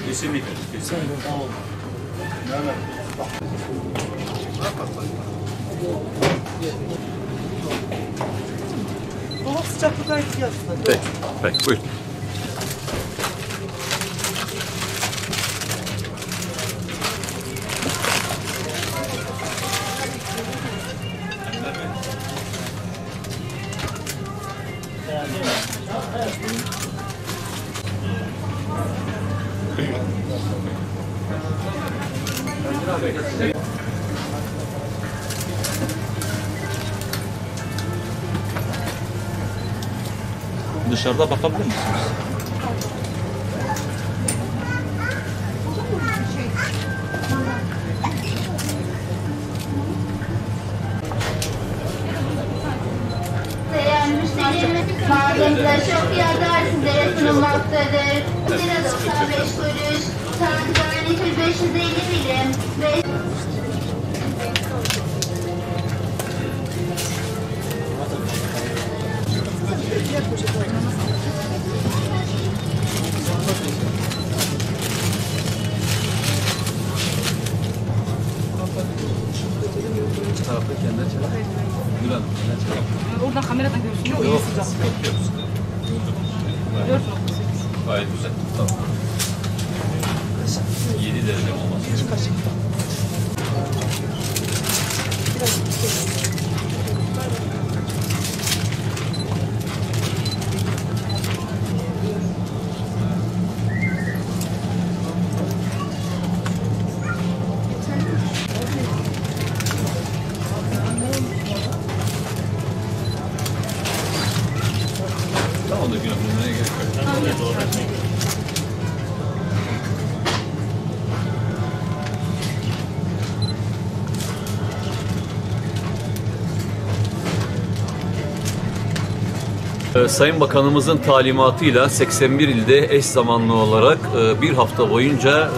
Kesinlikle. Kesinlikle. Dolap sıcaklıklar ihtiyaçlar. Peki, peki, buyurun. Dışarıda bakabilir misiniz? Değerli müşterilerimiz mağazamıza çok fiyatlı arsizlere sunulmaktadır. Lira 95 kuruş, saat garnitür 550 milim ve Tarafta kendine çek. Gül Hanım, kendine çek. Oradan kameradan görürsün. Yok, iyi sıcak. Gayet güzel. Tamam. 7 derece olmaz. Tamam da Gül Hanım, nereye gerek yok. Sayın Bakanımızın talimatıyla 81 ilde eş zamanlı olarak bir hafta boyunca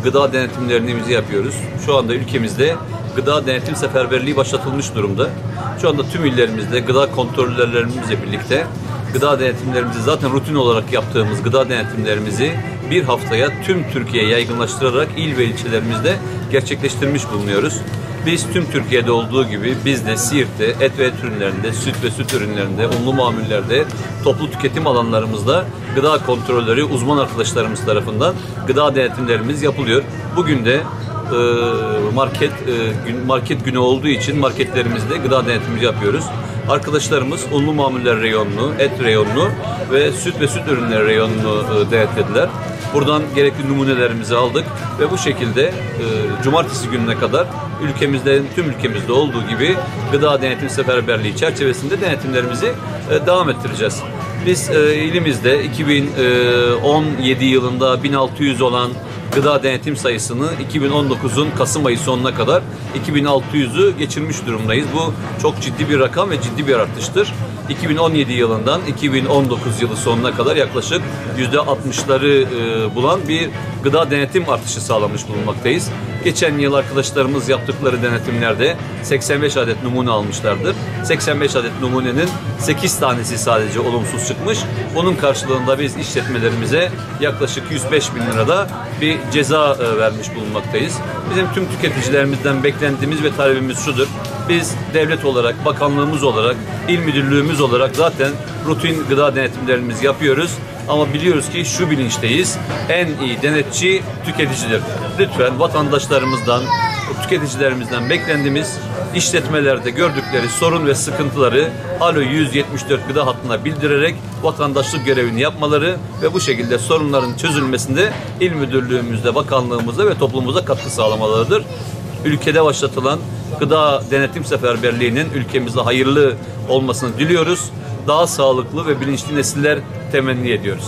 gıda denetimlerini yapıyoruz. Şu anda ülkemizde gıda denetim seferberliği başlatılmış durumda. Şu anda tüm illerimizde gıda kontrolörlerimizle birlikte gıda denetimlerimizi zaten rutin olarak yaptığımız gıda denetimlerimizi bir haftaya tüm Türkiye'ye yaygınlaştırarak il ve ilçelerimizde gerçekleştirmiş bulunuyoruz. Biz tüm Türkiye'de olduğu gibi biz de Siirt'te et ve et ürünlerinde, süt ve süt ürünlerinde, unlu mamullerde, toplu tüketim alanlarımızda gıda kontrolleri uzman arkadaşlarımız tarafından gıda denetimlerimiz yapılıyor. Bugün de market günü olduğu için marketlerimizde gıda denetimi yapıyoruz. Arkadaşlarımız unlu mamuller reyonunu, et reyonunu ve süt ürünleri reyonunu denetlediler. Buradan gerekli numunelerimizi aldık ve bu şekilde cumartesi gününe kadar tüm ülkemizde olduğu gibi gıda denetim seferberliği çerçevesinde denetimlerimizi devam ettireceğiz. Biz ilimizde 2017 yılında 1600 olan gıda denetim sayısını 2019'un Kasım ayı sonuna kadar 2600'ü geçirmiş durumdayız. Bu çok ciddi bir rakam ve ciddi bir artıştır. 2017 yılından 2019 yılı sonuna kadar yaklaşık %60'ları bulan bir gıda denetim artışı sağlamış bulunmaktayız. Geçen yıl arkadaşlarımız yaptıkları denetimlerde 85 adet numune almışlardır. 85 adet numunenin 8 tanesi sadece olumsuz çıkmış. Bunun karşılığında biz işletmelerimize yaklaşık 105 bin lirada bir ceza vermiş bulunmaktayız. Bizim tüm tüketicilerimizden beklentimiz ve talebimiz şudur. Biz devlet olarak, bakanlığımız olarak, il müdürlüğümüz olarak zaten rutin gıda denetimlerimizi yapıyoruz. Ama biliyoruz ki şu bilinçteyiz, en iyi denetçi tüketicidir. Lütfen vatandaşlarımızdan, tüketicilerimizden beklentimiz işletmelerde gördükleri sorun ve sıkıntıları Alo 174 gıda hattına bildirerek vatandaşlık görevini yapmaları ve bu şekilde sorunların çözülmesinde il müdürlüğümüzde, bakanlığımızda ve toplumumuza katkı sağlamalarıdır. Ülkede başlatılan gıda denetim seferberliğinin ülkemizde hayırlı olmasını diliyoruz. Daha sağlıklı ve bilinçli nesiller temenni ediyoruz.